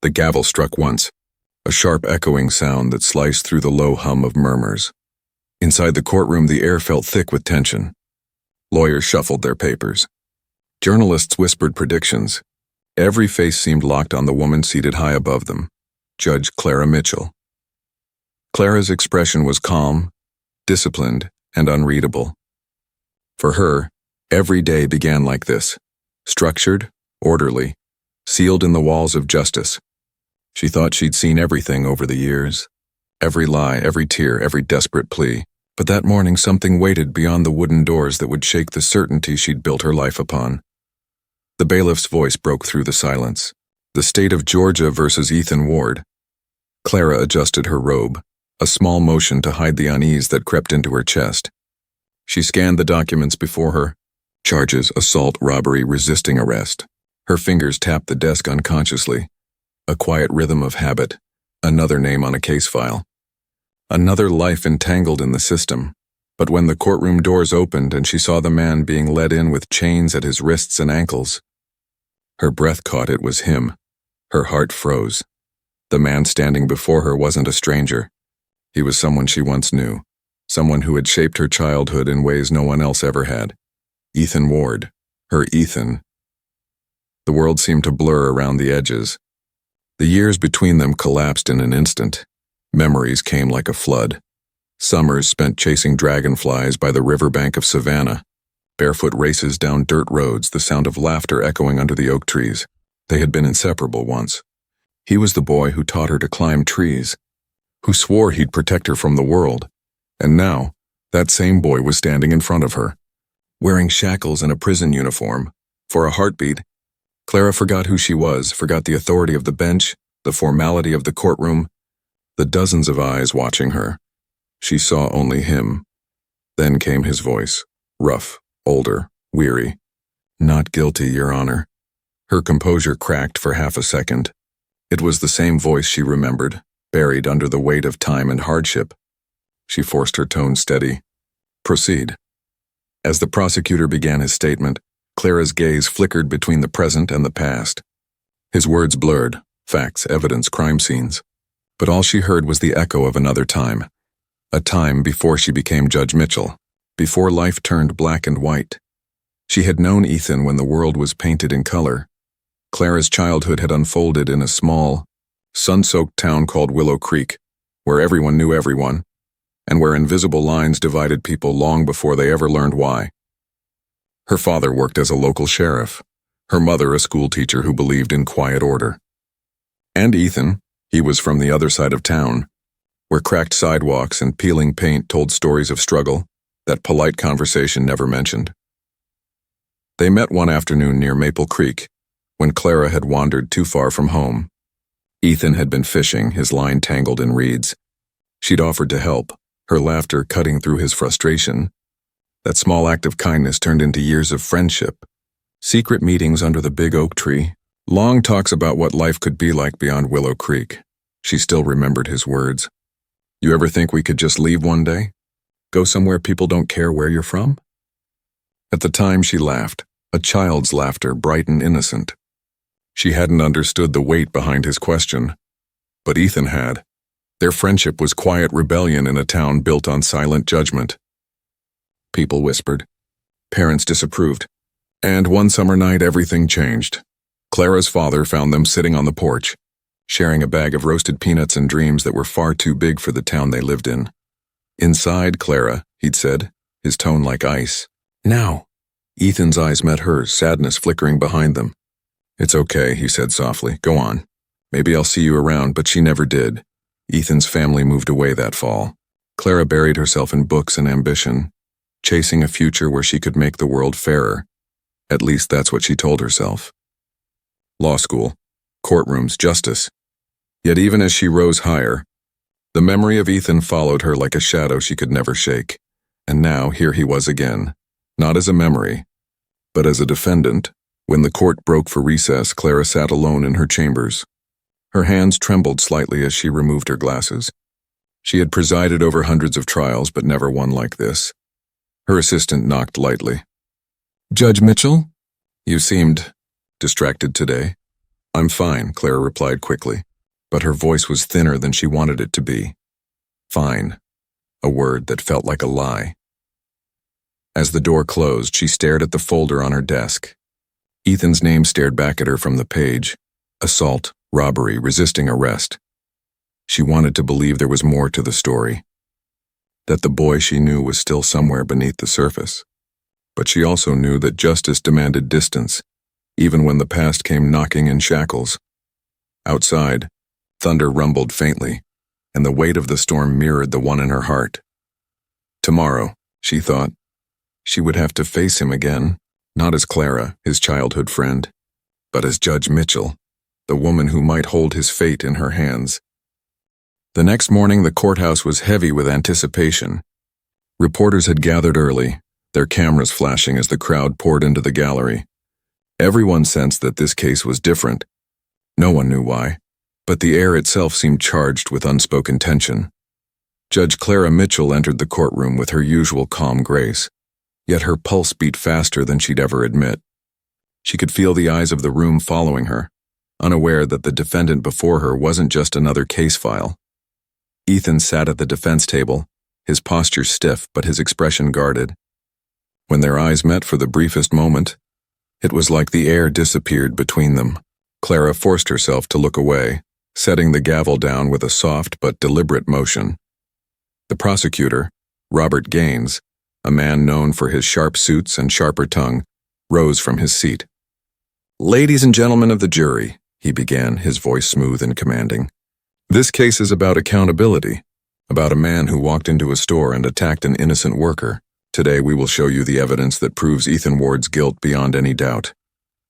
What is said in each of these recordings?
The gavel struck once, a sharp echoing sound that sliced through the low hum of murmurs. Inside the courtroom, the air felt thick with tension. Lawyers shuffled their papers. Journalists whispered predictions. Every face seemed locked on the woman seated high above them, Judge Clara Mitchell. Clara's expression was calm, disciplined, and unreadable. For her, every day began like this, structured, orderly, sealed in the walls of justice. She thought she'd seen everything over the years, every lie, every tear, every desperate plea. But that morning something waited beyond the wooden doors that would shake the certainty she'd built her life upon. The bailiff's voice broke through the silence. The state of Georgia versus Ethan Ward. Clara adjusted her robe, a small motion to hide the unease that crept into her chest. She scanned the documents before her. Charges: assault, robbery, resisting arrest. Her fingers tapped the desk unconsciously. A quiet rhythm of habit. Another name on a case file. Another life entangled in the system. But when the courtroom doors opened and she saw the man being led in with chains at his wrists and ankles, her breath caught it was him. Her heart froze. The man standing before her wasn't a stranger. He was someone she once knew, someone who had shaped her childhood in ways no one else ever had. Ethan Ward, her Ethan. The world seemed to blur around the edges. The years between them collapsed in an instant. Memories came like a flood. Summers spent chasing dragonflies by the riverbank of Savannah. Barefoot races down dirt roads, the sound of laughter echoing under the oak trees. They had been inseparable once. He was the boy who taught her to climb trees, who swore he'd protect her from the world. And now, that same boy was standing in front of her, wearing shackles and a prison uniform. For a heartbeat, Clara forgot who she was, forgot the authority of the bench, the formality of the courtroom, the dozens of eyes watching her. She saw only him. Then came his voice, rough, older, weary. "Not guilty, Your Honor." Her composure cracked for half a second. It was the same voice she remembered, buried under the weight of time and hardship. She forced her tone steady. "Proceed." As the prosecutor began his statement, Clara's gaze flickered between the present and the past. His words blurred, facts, evidence, crime scenes. But all she heard was the echo of another time. A time before she became Judge Mitchell, before life turned black and white. She had known Ethan when the world was painted in color. Clara's childhood had unfolded in a small, sun-soaked town called Willow Creek, where everyone knew everyone, and where invisible lines divided people long before they ever learned why. Her father worked as a local sheriff, her mother a schoolteacher who believed in quiet order. And Ethan, he was from the other side of town, where cracked sidewalks and peeling paint told stories of struggle that polite conversation never mentioned. They met one afternoon near Maple Creek, when Clara had wandered too far from home. Ethan had been fishing, his line tangled in reeds. She'd offered to help, her laughter cutting through his frustration. That small act of kindness turned into years of friendship, secret meetings under the big oak tree, long talks about what life could be like beyond Willow Creek. She still remembered his words. "You ever think we could just leave one day? Go somewhere people don't care where you're from?" At the time she laughed, a child's laughter, bright and innocent. She hadn't understood the weight behind his question, but Ethan had. Their friendship was quiet rebellion in a town built on silent judgment. People whispered. Parents disapproved. And one summer night everything changed. Clara's father found them sitting on the porch, sharing a bag of roasted peanuts and dreams that were far too big for the town they lived in. "Inside, Clara," he'd said, his tone like ice. "Now." Ethan's eyes met hers, sadness flickering behind them. "It's okay," he said softly. "Go on. Maybe I'll see you around," but she never did. Ethan's family moved away that fall. Clara buried herself in books and ambition, chasing a future where she could make the world fairer. At least that's what she told herself. Law school, courtrooms, justice. Yet even as she rose higher, the memory of Ethan followed her like a shadow she could never shake. And now here he was again, not as a memory, but as a defendant. When the court broke for recess, Clara sat alone in her chambers. Her hands trembled slightly as she removed her glasses. She had presided over hundreds of trials, but never one like this. Her assistant knocked lightly. "Judge Mitchell? You seemed distracted today." I'm fine, Clara replied quickly, but her voice was thinner than she wanted it to be. Fine, a word that felt like a lie. As the door closed, she stared at the folder on her desk. Ethan's name stared back at her from the page. Assault, robbery, resisting arrest. She wanted to believe there was more to the story, that the boy she knew was still somewhere beneath the surface. But she also knew that justice demanded distance, even when the past came knocking in shackles. Outside, thunder rumbled faintly, and the weight of the storm mirrored the one in her heart. Tomorrow, she thought, she would have to face him again, not as Clara, his childhood friend, but as Judge Mitchell, the woman who might hold his fate in her hands. The next morning, the courthouse was heavy with anticipation. Reporters had gathered early, their cameras flashing as the crowd poured into the gallery. Everyone sensed that this case was different. No one knew why, but the air itself seemed charged with unspoken tension. Judge Clara Mitchell entered the courtroom with her usual calm grace, yet her pulse beat faster than she'd ever admit. She could feel the eyes of the room following her, unaware that the defendant before her wasn't just another case file. Ethan sat at the defense table, his posture stiff but his expression guarded. When their eyes met for the briefest moment, it was like the air disappeared between them. Clara forced herself to look away, setting the gavel down with a soft but deliberate motion. The prosecutor, Robert Gaines, a man known for his sharp suits and sharper tongue, rose from his seat. "Ladies and gentlemen of the jury," he began, his voice smooth and commanding. "This case is about accountability, about a man who walked into a store and attacked an innocent worker. Today we will show you the evidence that proves Ethan Ward's guilt beyond any doubt."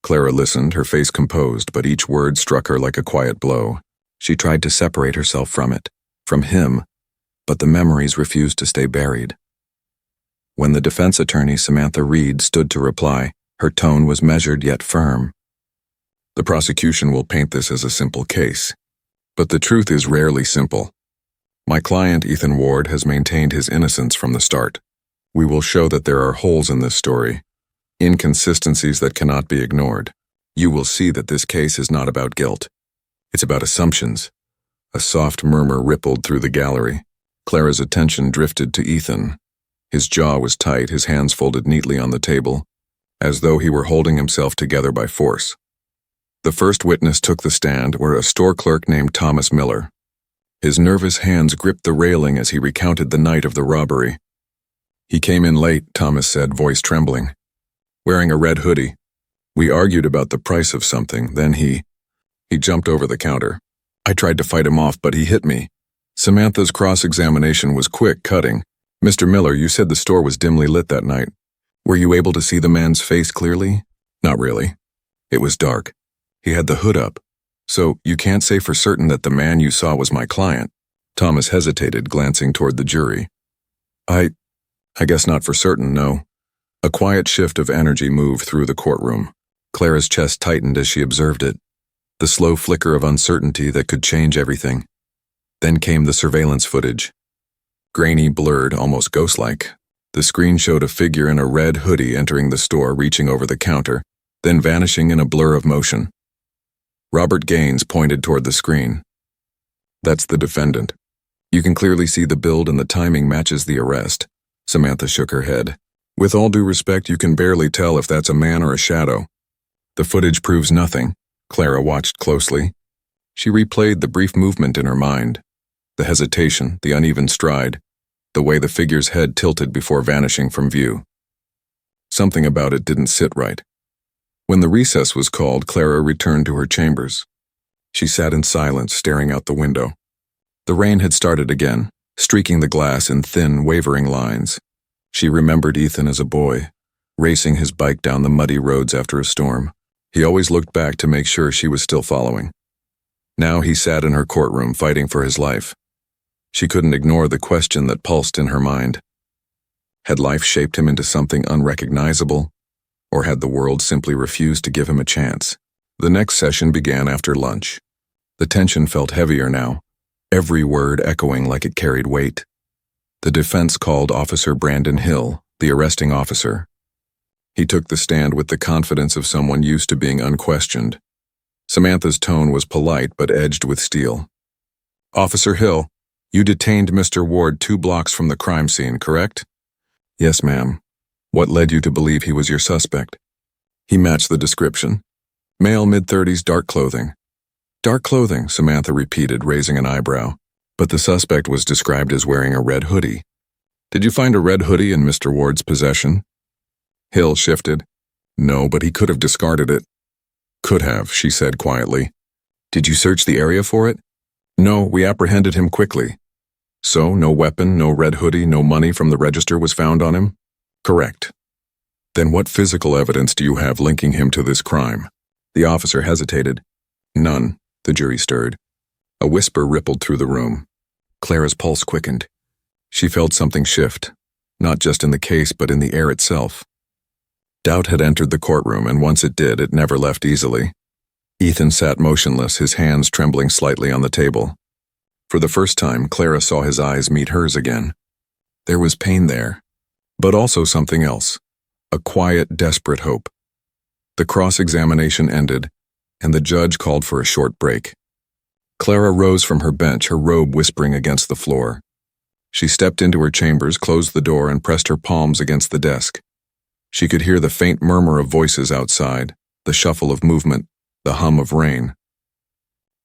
Clara listened, her face composed, but each word struck her like a quiet blow. She tried to separate herself from it, from him, but the memories refused to stay buried. When the defense attorney, Samantha Reed, stood to reply, her tone was measured yet firm. "The prosecution will paint this as a simple case, but the truth is rarely simple. My client, Ethan Ward, has maintained his innocence from the start. We will show that there are holes in this story, inconsistencies that cannot be ignored. You will see that this case is not about guilt. It's about assumptions." A soft murmur rippled through the gallery. Clara's attention drifted to Ethan. His jaw was tight, his hands folded neatly on the table, as though he were holding himself together by force. The first witness took the stand, were a store clerk named Thomas Miller. His nervous hands gripped the railing as he recounted the night of the robbery. "He came in late," Thomas said, voice trembling, "wearing a red hoodie. We argued about the price of something, then he jumped over the counter. I tried to fight him off, but he hit me." Samantha's cross-examination was quick, cutting. "Mr. Miller, you said the store was dimly lit that night. Were you able to see the man's face clearly?" "Not really. It was dark. He had the hood up. So you can't say for certain that the man you saw was my client." Thomas hesitated, glancing toward the jury. I guess not for certain, no." A quiet shift of energy moved through the courtroom. Clara's chest tightened as she observed it, the slow flicker of uncertainty that could change everything. Then came the surveillance footage. Grainy, blurred, almost ghost-like. The screen showed a figure in a red hoodie entering the store, reaching over the counter, then vanishing in a blur of motion. Robert Gaines pointed toward the screen. "That's the defendant. You can clearly see the build and the timing matches the arrest." Samantha shook her head. "With all due respect, you can barely tell if that's a man or a shadow." "The footage proves nothing." Clara watched closely. She replayed the brief movement in her mind. The hesitation, the uneven stride, the way the figure's head tilted before vanishing from view. Something about it didn't sit right. When the recess was called, Clara returned to her chambers. She sat in silence, staring out the window. The rain had started again, streaking the glass in thin, wavering lines. She remembered Ethan as a boy, racing his bike down the muddy roads after a storm. He always looked back to make sure she was still following. Now he sat in her courtroom, fighting for his life. She couldn't ignore the question that pulsed in her mind. Had life shaped him into something unrecognizable, or had the world simply refused to give him a chance? The next session began after lunch. The tension felt heavier now, every word echoing like it carried weight. The defense called Officer Brandon Hill, the arresting officer. He took the stand with the confidence of someone used to being unquestioned. Samantha's tone was polite but edged with steel. "Officer Hill, you detained Mr. Ward 2 blocks from the crime scene, correct?" "Yes, ma'am. What led you to believe he was your suspect?" He matched the description. "Male, mid-30s, dark clothing." "Dark clothing," Samantha repeated, raising an eyebrow. "But the suspect was described as wearing a red hoodie. Did you find a red hoodie in Mr. Ward's possession?" Hill shifted. "No, but he could have discarded it." "Could have," she said quietly. "Did you search the area for it?" "No, we apprehended him quickly." "So, no weapon, no red hoodie, no money from the register was found on him?" "Correct." "Then what physical evidence do you have linking him to this crime?" The officer hesitated. "None," the jury stirred. A whisper rippled through the room. Clara's pulse quickened. She felt something shift, not just in the case but in the air itself. Doubt had entered the courtroom, and once it did, it never left easily. Ethan sat motionless, his hands trembling slightly on the table. For the first time, Clara saw his eyes meet hers again. There was pain there, but also something else, a quiet, desperate hope. The cross-examination ended, and the judge called for a short break. Clara rose from her bench, her robe whispering against the floor. She stepped into her chambers, closed the door, and pressed her palms against the desk. She could hear the faint murmur of voices outside, the shuffle of movement, the hum of rain.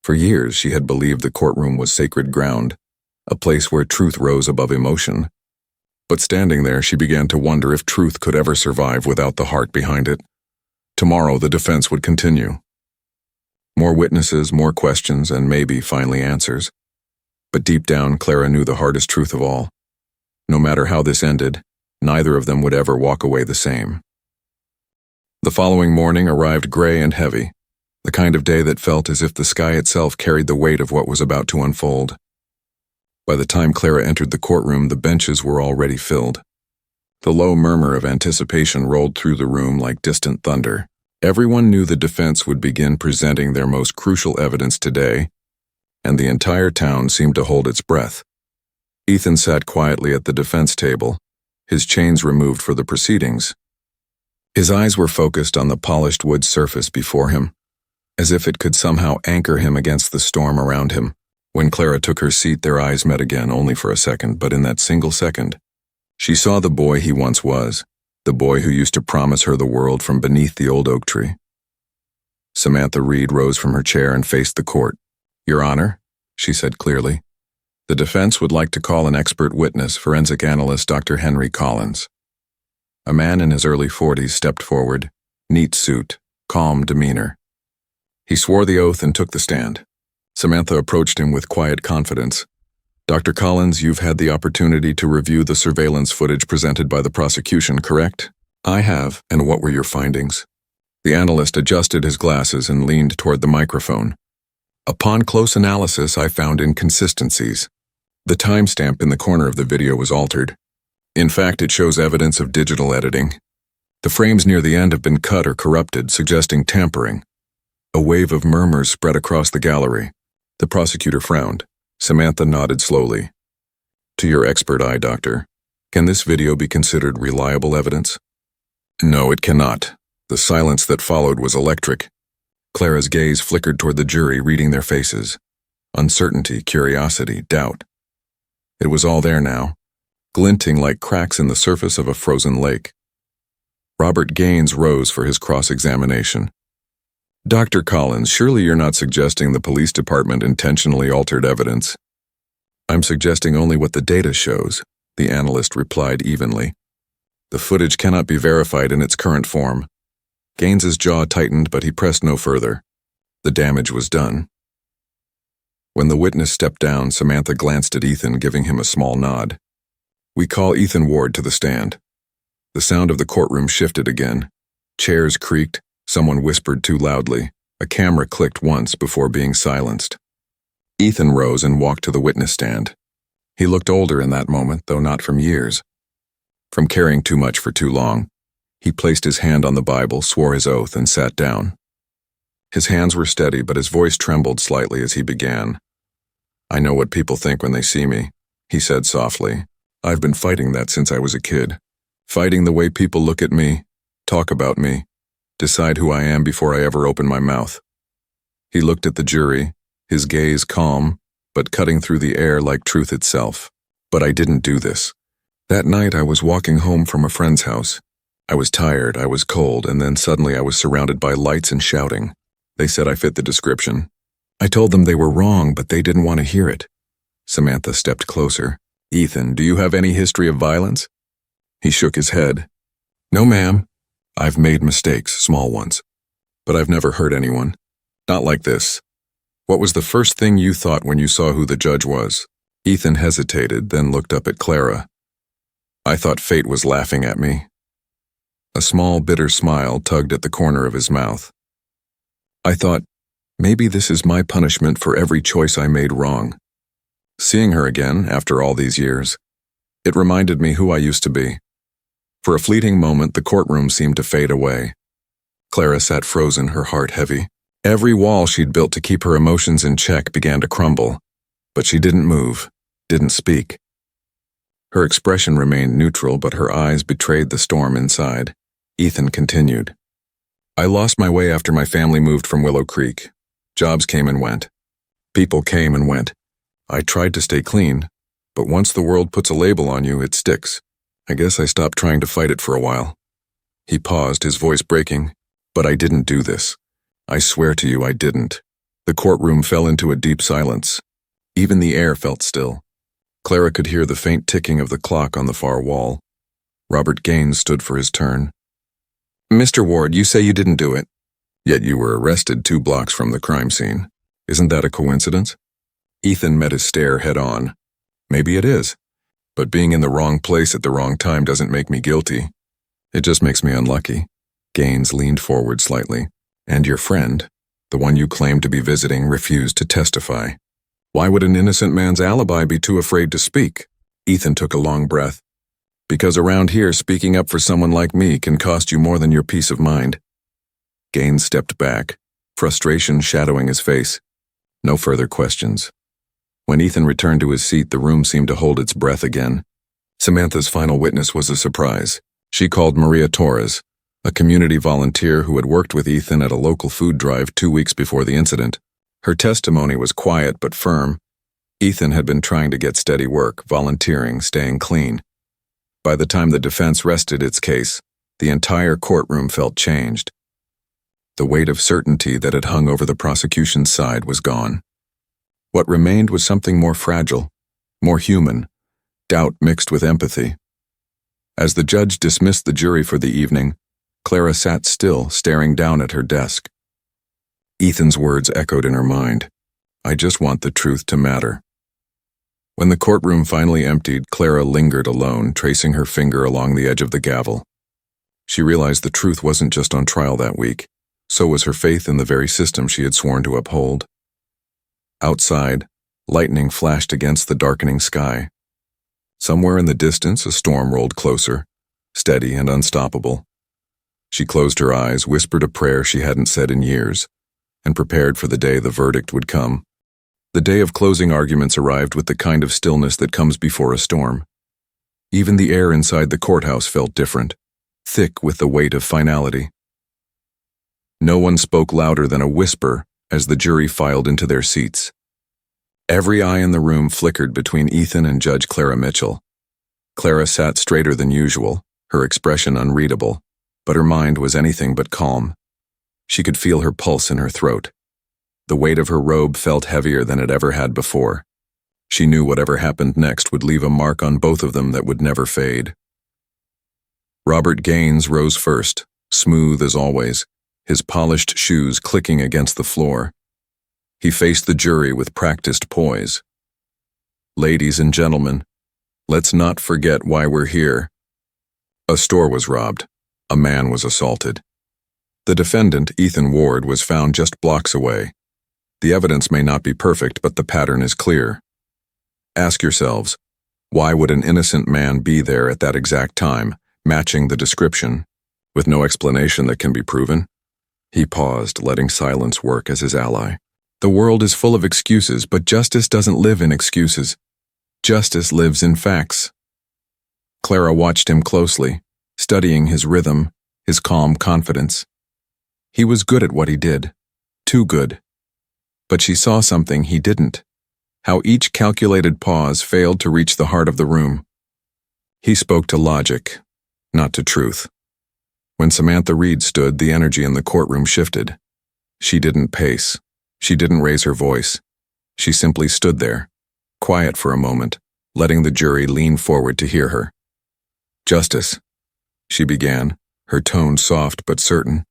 For years, she had believed the courtroom was sacred ground, a place where truth rose above emotion. But standing there, she began to wonder if truth could ever survive without the heart behind it. Tomorrow, the defense would continue. More witnesses, more questions, and maybe finally answers. But deep down, Clara knew the hardest truth of all. No matter how this ended, neither of them would ever walk away the same. The following morning arrived gray and heavy, the kind of day that felt as if the sky itself carried the weight of what was about to unfold. By the time Clara entered the courtroom, the benches were already filled. The low murmur of anticipation rolled through the room like distant thunder. Everyone knew the defense would begin presenting their most crucial evidence today, and the entire town seemed to hold its breath. Ethan sat quietly at the defense table, his chains removed for the proceedings. His eyes were focused on the polished wood surface before him, as if it could somehow anchor him against the storm around him. When Clara took her seat, their eyes met again, only for a second, but in that single second, she saw the boy he once was, the boy who used to promise her the world from beneath the old oak tree. Samantha Reed rose from her chair and faced the court. "Your Honor," she said clearly, "the defense would like to call an expert witness, forensic analyst Dr. Henry Collins." A man in his early 40s stepped forward, neat suit, calm demeanor. He swore the oath and took the stand. Samantha approached him with quiet confidence. "Dr. Collins, you've had the opportunity to review the surveillance footage presented by the prosecution, correct?" "I have. And what were your findings?" The analyst adjusted his glasses and leaned toward the microphone. "Upon close analysis, I found inconsistencies. The timestamp in the corner of the video was altered. In fact, it shows evidence of digital editing. The frames near the end have been cut or corrupted, suggesting tampering." A wave of murmurs spread across the gallery. The prosecutor frowned. Samantha nodded slowly. "To your expert eye, Doctor, can this video be considered reliable evidence?" "No, it cannot." The silence that followed was electric. Clara's gaze flickered toward the jury, reading their faces. Uncertainty, curiosity, doubt. It was all there now, glinting like cracks in the surface of a frozen lake. Robert Gaines rose for his cross-examination. "Dr. Collins, surely you're not suggesting the police department intentionally altered evidence?" "I'm suggesting only what the data shows," the analyst replied evenly. "The footage cannot be verified in its current form." Gaines's jaw tightened, but he pressed no further. The damage was done. When the witness stepped down, Samantha glanced at Ethan, giving him a small nod. "We call Ethan Ward to the stand." The sound of the courtroom shifted again. Chairs creaked. Someone whispered too loudly. A camera clicked once before being silenced. Ethan rose and walked to the witness stand. He looked older in that moment, though not from years. From carrying too much for too long. He placed his hand on the Bible, swore his oath, and sat down. His hands were steady, but his voice trembled slightly as he began. "I know what people think when they see me," he said softly. "I've been fighting that since I was a kid. Fighting the way people look at me, talk about me, decide who I am before I ever open my mouth. He looked at the jury, his gaze calm, but cutting through the air like truth itself. But I didn't do this. That night I was walking home from a friend's house. I was tired, I was cold, and then suddenly I was surrounded by lights and shouting. They said I fit the description. I told them they were wrong, but they didn't want to hear it. Samantha stepped closer. Ethan, do you have any history of violence? He shook his head. No, ma'am. I've made mistakes, small ones. But I've never hurt anyone. Not like this. What was the first thing you thought when you saw who the judge was? Ethan hesitated, then looked up at Clara. I thought fate was laughing at me. A small, bitter smile tugged at the corner of his mouth. I thought, maybe this is my punishment for every choice I made wrong. Seeing her again, after all these years, it reminded me who I used to be. For a fleeting moment, the courtroom seemed to fade away. Clara sat frozen, her heart heavy. Every wall she'd built to keep her emotions in check began to crumble, but she didn't move, didn't speak. Her expression remained neutral, but her eyes betrayed the storm inside. Ethan continued. I lost my way after my family moved from Willow Creek. Jobs came and went. People came and went. I tried to stay clean, but once the world puts a label on you, it sticks. I guess I stopped trying to fight it for a while. He paused, his voice breaking. But I didn't do this. I swear to you I didn't. The courtroom fell into a deep silence. Even the air felt still. Clara could hear the faint ticking of the clock on the far wall. Robert Gaines stood for his turn. Mr. Ward, you say you didn't do it. Yet you were arrested 2 blocks from the crime scene. Isn't that a coincidence? Ethan met his stare head on. Maybe it is. But being in the wrong place at the wrong time doesn't make me guilty. It just makes me unlucky. Gaines leaned forward slightly. And your friend, the one you claimed to be visiting, refused to testify. Why would an innocent man's alibi be too afraid to speak? Ethan took a long breath. Because around here, speaking up for someone like me can cost you more than your peace of mind. Gaines stepped back, frustration shadowing his face. No further questions. When Ethan returned to his seat, the room seemed to hold its breath again. Samantha's final witness was a surprise. She called Maria Torres, a community volunteer who had worked with Ethan at a local food drive 2 weeks before the incident. Her testimony was quiet but firm. Ethan had been trying to get steady work, volunteering, staying clean. By the time the defense rested its case, the entire courtroom felt changed. The weight of certainty that had hung over the prosecution's side was gone. What remained was something more fragile, more human, doubt mixed with empathy. As the judge dismissed the jury for the evening, Clara sat still, staring down at her desk. Ethan's words echoed in her mind. I just want the truth to matter. When the courtroom finally emptied, Clara lingered alone, tracing her finger along the edge of the gavel. She realized the truth wasn't just on trial that week, so was her faith in the very system she had sworn to uphold. Outside, lightning flashed against the darkening sky. Somewhere in the distance, a storm rolled closer, steady and unstoppable. She closed her eyes, whispered a prayer she hadn't said in years, and prepared for the day the verdict would come. The day of closing arguments arrived with the kind of stillness that comes before a storm. Even the air inside the courthouse felt different, thick with the weight of finality. No one spoke louder than a whisper as the jury filed into their seats. Every eye in the room flickered between Ethan and Judge Clara Mitchell. Clara sat straighter than usual, her expression unreadable, but her mind was anything but calm. She could feel her pulse in her throat. The weight of her robe felt heavier than it ever had before. She knew whatever happened next would leave a mark on both of them that would never fade. Robert Gaines rose first, smooth as always, his polished shoes clicking against the floor. He faced the jury with practiced poise. Ladies and gentlemen, let's not forget why we're here. A store was robbed. A man was assaulted. The defendant, Ethan Ward, was found just blocks away. The evidence may not be perfect, but the pattern is clear. Ask yourselves, why would an innocent man be there at that exact time, matching the description, with no explanation that can be proven? He paused, letting silence work as his ally. The world is full of excuses, but justice doesn't live in excuses. Justice lives in facts. Clara watched him closely, studying his rhythm, his calm confidence. He was good at what he did. Too good. But she saw something he didn't. How each calculated pause failed to reach the heart of the room. He spoke to logic, not to truth. When Samantha Reed stood, the energy in the courtroom shifted. She didn't pace. She didn't raise her voice. She simply stood there, quiet for a moment, letting the jury lean forward to hear her. "Justice," she began, her tone soft but certain,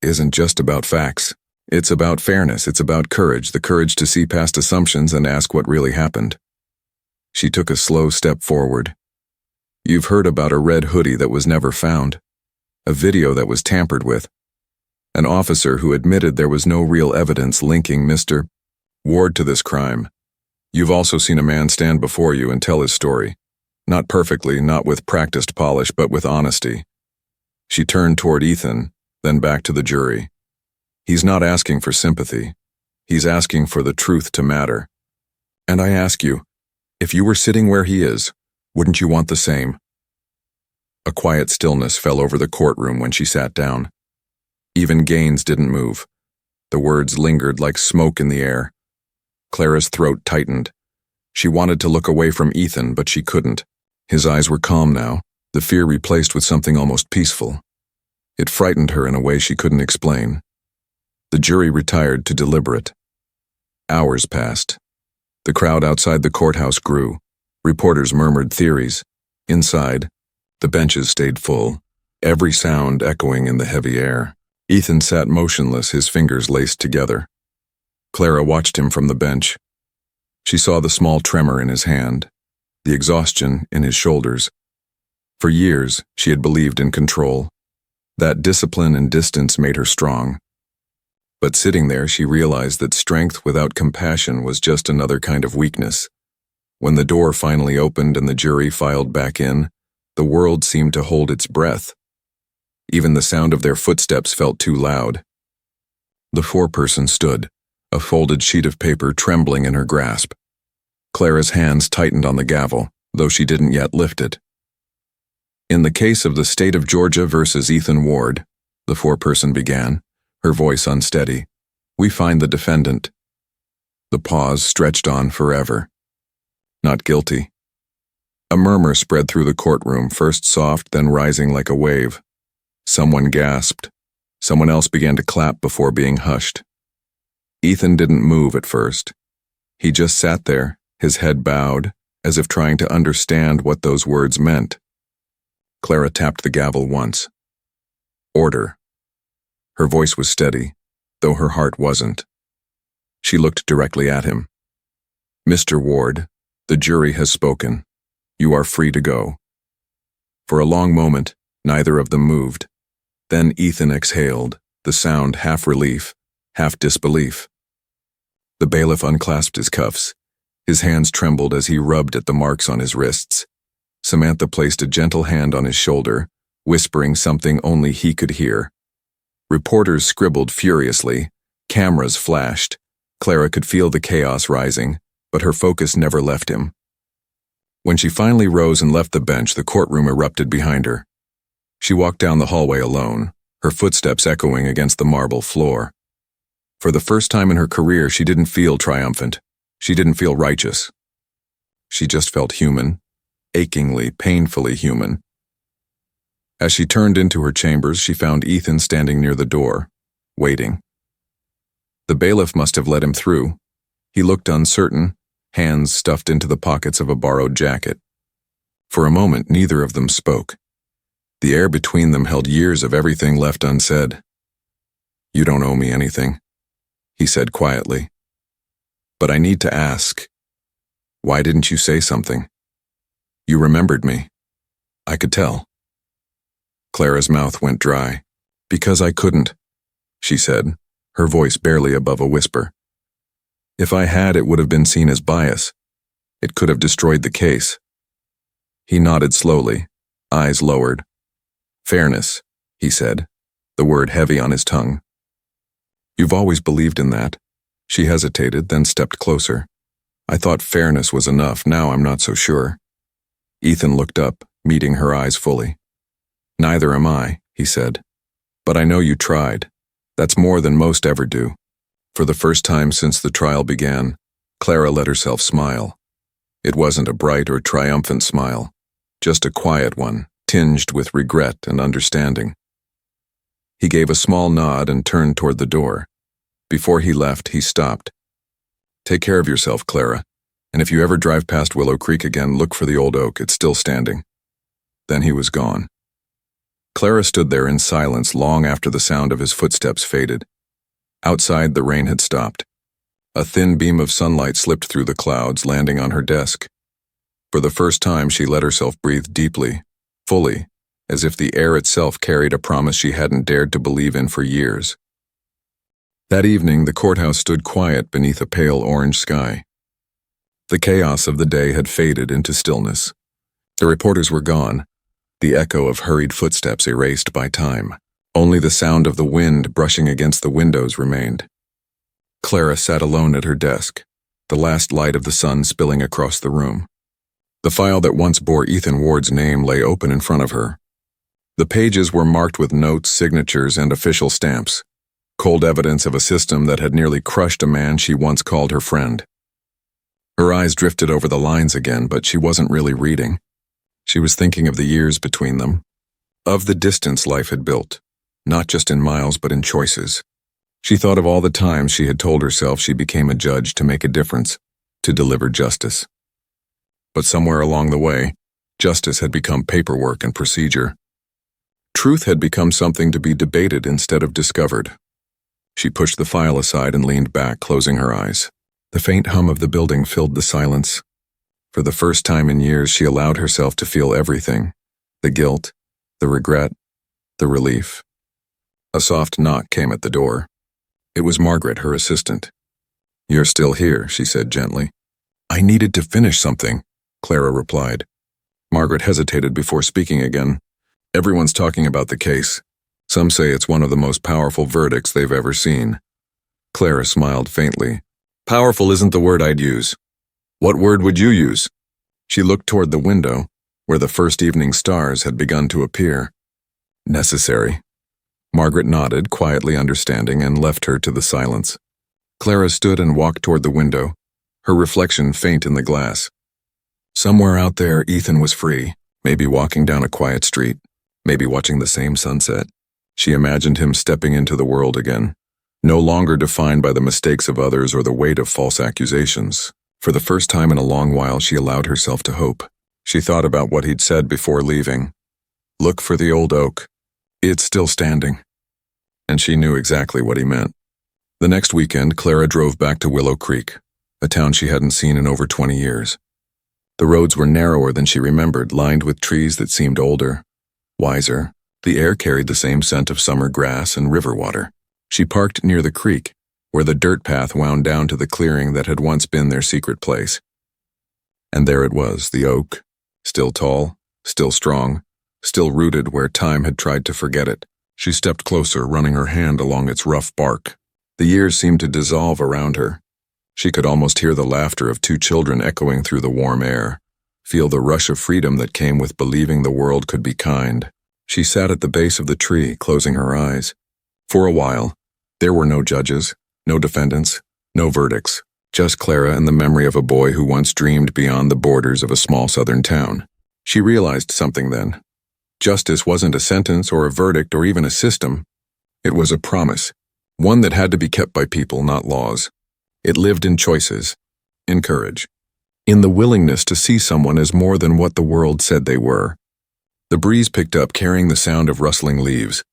"isn't just about facts. It's about fairness. It's about courage, the courage to see past assumptions and ask what really happened." She took a slow step forward. "You've heard about a red hoodie that was never found, a video that was tampered with, an officer who admitted there was no real evidence linking Mr. Ward to this crime. You've also seen a man stand before you and tell his story. Not perfectly, not with practiced polish, but with honesty." She turned toward Ethan, then back to the jury. "He's not asking for sympathy. He's asking for the truth to matter. And I ask you, if you were sitting where he is, wouldn't you want the same?" A quiet stillness fell over the courtroom when she sat down. Even Gaines didn't move. The words lingered like smoke in the air. Clara's throat tightened. She wanted to look away from Ethan, but she couldn't. His eyes were calm now, the fear replaced with something almost peaceful. It frightened her in a way she couldn't explain. The jury retired to deliberate. Hours passed. The crowd outside the courthouse grew. Reporters murmured theories. Inside, the benches stayed full, every sound echoing in the heavy air. Ethan sat motionless, his fingers laced together. Clara watched him from the bench. She saw the small tremor in his hand, the exhaustion in his shoulders. For years, she had believed in control. That discipline and distance made her strong. But sitting there, she realized that strength without compassion was just another kind of weakness. When the door finally opened and the jury filed back in, the world seemed to hold its breath. Even the sound of their footsteps felt too loud. The foreperson stood, a folded sheet of paper trembling in her grasp. Clara's hands tightened on the gavel, though she didn't yet lift it. "In the case of the state of Georgia versus Ethan Ward," the foreperson began, her voice unsteady, "we find the defendant." The pause stretched on forever. "Not guilty." A murmur spread through the courtroom, first soft, then rising like a wave. Someone gasped. Someone else began to clap before being hushed. Ethan didn't move at first. He just sat there, his head bowed, as if trying to understand what those words meant. Clara tapped the gavel once. "Order." Her voice was steady, though her heart wasn't. She looked directly at him. "Mr. Ward, the jury has spoken. You are free to go." For a long moment, neither of them moved. Then Ethan exhaled, the sound half relief, half disbelief. The bailiff unclasped his cuffs. His hands trembled as he rubbed at the marks on his wrists. Samantha placed a gentle hand on his shoulder, whispering something only he could hear. Reporters scribbled furiously. Cameras flashed. Clara could feel the chaos rising, but her focus never left him. When she finally rose and left the bench, the courtroom erupted behind her. She walked down the hallway alone, her footsteps echoing against the marble floor. For the first time in her career, she didn't feel triumphant. She didn't feel righteous. She just felt human, achingly, painfully human. As she turned into her chambers, she found Ethan standing near the door, waiting. The bailiff must have let him through. He looked uncertain, hands stuffed into the pockets of a borrowed jacket. For a moment, neither of them spoke. The air between them held years of everything left unsaid. "You don't owe me anything," he said quietly. "But I need to ask, why didn't you say something? You remembered me. I could tell." Clara's mouth went dry. "Because I couldn't," she said, her voice barely above a whisper. "If I had, it would have been seen as bias. It could have destroyed the case." He nodded slowly, eyes lowered. "Fairness," he said, the word heavy on his tongue. "You've always believed in that." She hesitated, then stepped closer. "I thought fairness was enough. Now I'm not so sure." Ethan looked up, meeting her eyes fully. "Neither am I," he said. "But I know you tried. That's more than most ever do." For the first time since the trial began, Clara let herself smile. It wasn't a bright or triumphant smile, just a quiet one, tinged with regret and understanding. He gave a small nod and turned toward the door. Before he left, he stopped. "Take care of yourself, Clara, and if you ever drive past Willow Creek again, look for the old oak. It's still standing." Then he was gone. Clara stood there in silence long after the sound of his footsteps faded. Outside, the rain had stopped. A thin beam of sunlight slipped through the clouds, landing on her desk. For the first time, she let herself breathe deeply, fully, as if the air itself carried a promise she hadn't dared to believe in for years. That evening, the courthouse stood quiet beneath a pale orange sky. The chaos of the day had faded into stillness. The reporters were gone, the echo of hurried footsteps erased by time. Only the sound of the wind brushing against the windows remained. Clara sat alone at her desk, the last light of the sun spilling across the room. The file that once bore Ethan Ward's name lay open in front of her. The pages were marked with notes, signatures, and official stamps, cold evidence of a system that had nearly crushed a man she once called her friend. Her eyes drifted over the lines again, but she wasn't really reading. She was thinking of the years between them, of the distance life had built, not just in miles but in choices. She thought of all the times she had told herself she became a judge to make a difference, to deliver justice. But somewhere along the way, justice had become paperwork and procedure. Truth had become something to be debated instead of discovered. She pushed the file aside and leaned back, closing her eyes. The faint hum of the building filled the silence. For the first time in years, she allowed herself to feel everything: the guilt, the regret, the relief. A soft knock came at the door. It was Margaret, her assistant. "You're still here," she said gently. "I needed to finish something," Clara replied. Margaret hesitated before speaking again. "Everyone's talking about the case. Some say it's one of the most powerful verdicts they've ever seen." Clara smiled faintly. "Powerful isn't the word I'd use. What word would you use?" She looked toward the window, where the first evening stars had begun to appear. "Necessary." Margaret nodded, quietly understanding, and left her to the silence. Clara stood and walked toward the window, her reflection faint in the glass. Somewhere out there, Ethan was free, maybe walking down a quiet street, maybe watching the same sunset. She imagined him stepping into the world again, no longer defined by the mistakes of others or the weight of false accusations. For the first time in a long while, she allowed herself to hope. She thought about what he'd said before leaving. "Look for the old oak. It's still standing." And she knew exactly what he meant. The next weekend, Clara drove back to Willow Creek, a town she hadn't seen in over 20 years. The roads were narrower than she remembered, lined with trees that seemed older, wiser. The air carried the same scent of summer grass and river water. She parked near the creek, where the dirt path wound down to the clearing that had once been their secret place. And there it was, the oak, still tall, still strong, still rooted where time had tried to forget it. She stepped closer, running her hand along its rough bark. The years seemed to dissolve around her. She could almost hear the laughter of two children echoing through the warm air, feel the rush of freedom that came with believing the world could be kind. She sat at the base of the tree, closing her eyes. For a while, there were no judges, no defendants, no verdicts, just Clara and the memory of a boy who once dreamed beyond the borders of a small southern town. She realized something then. Justice wasn't a sentence or a verdict or even a system. It was a promise, one that had to be kept by people, not laws. It lived in choices, in courage, in the willingness to see someone as more than what the world said they were. The breeze picked up, carrying the sound of rustling leaves.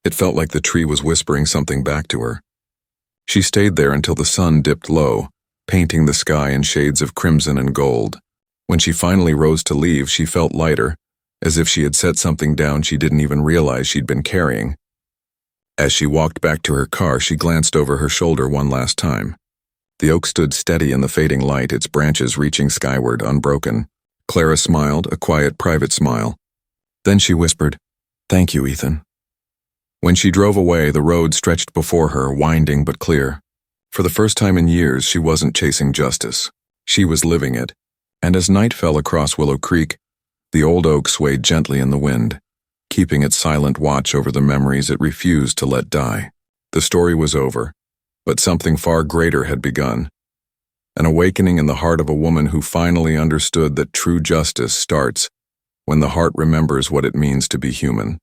It felt like the tree was whispering something back to her. She stayed there until the sun dipped low, painting the sky in shades of crimson and gold. When she finally rose to leave, she felt lighter, as if she had set something down she didn't even realize she'd been carrying. As she walked back to her car, she glanced over her shoulder one last time. The oak stood steady in the fading light, its branches reaching skyward, unbroken. Clara smiled, a quiet, private smile. Then she whispered, "Thank you, Ethan." When she drove away, the road stretched before her, winding but clear. For the first time in years, she wasn't chasing justice. She was living it. And as night fell across Willow Creek, the old oak swayed gently in the wind, keeping its silent watch over the memories it refused to let die. The story was over, But something far greater had begun. An awakening in the heart of a woman who finally understood that true justice starts when the heart remembers what it means to be human.